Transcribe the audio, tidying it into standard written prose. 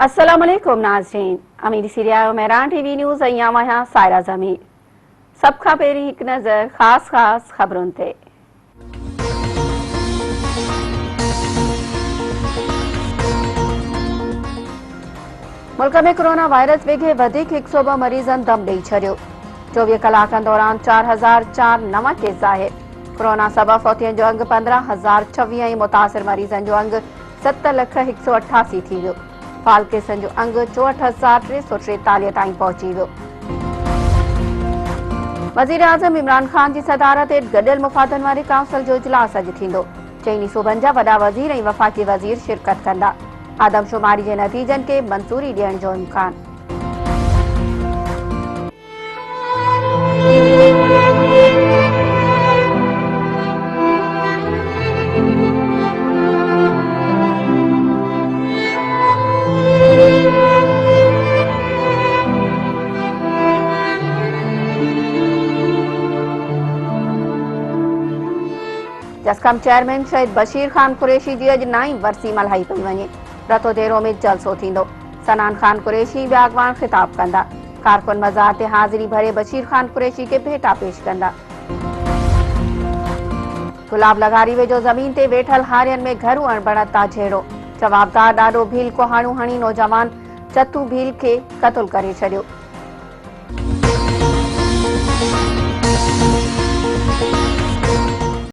अस्सलाम वालेकुम नाज़रीन, अमीरी सीरिया मेहरान टीवी न्यूज़ अयां सायरा ज़मीर। सब खां पहिरीं हिकु नज़र ख़ास ख़बरुनि ते। मुल्क में कोरोना वायरस वेघे वधीक 102 मरीज़नि दम ॾेई छॾियो। 24 कलाकनि दौरान 4004 नवां केस ज़ाहिर। कोरोना सबबि फौतियुनि जो अंगु 15,026 ऐं मुतासिर मरीज़नि जो अंगु 7,188 थी वियो। फाल केसनि जो अंगु 64,343 ताईं पहुची वियो। वज़ीर आज़म इमरान ख़ान जी सदारत हेठि गॾियल मुफ़ादनि वारे काउंसिल जो इजलास अॼु थींदो। चइनी सूबनि जा वॾा वज़ीर ऐं वफ़ाक़ी वज़ीर शिरकत कंदा। आदमशुमारी जे नतीजनि खे मंज़ूरी ॾियण जो इम्कान। जसकम चेयरमैन शहीद बशीर खान कुरैशी जी अॼु 9वीं वरसी मल्हाई पई वञे। रतो देरो में जलसो थींदो। सनान खान कुरैशी ॿिया अॻवान ख़िताब कंदा। कारकुन मज़ार ते हाज़िरी भरे बशीर खान कुरैशी खे भेटा पेश कंदा। गुलाब लगारी वेझो ज़मीन ते वेठल हारियनि में घरू अणबणत ता झेड़ो। जवाबदार ॾाढो भील कुहाड़ू हणी नौजवान चतू भील खे क़तल करे छॾियो।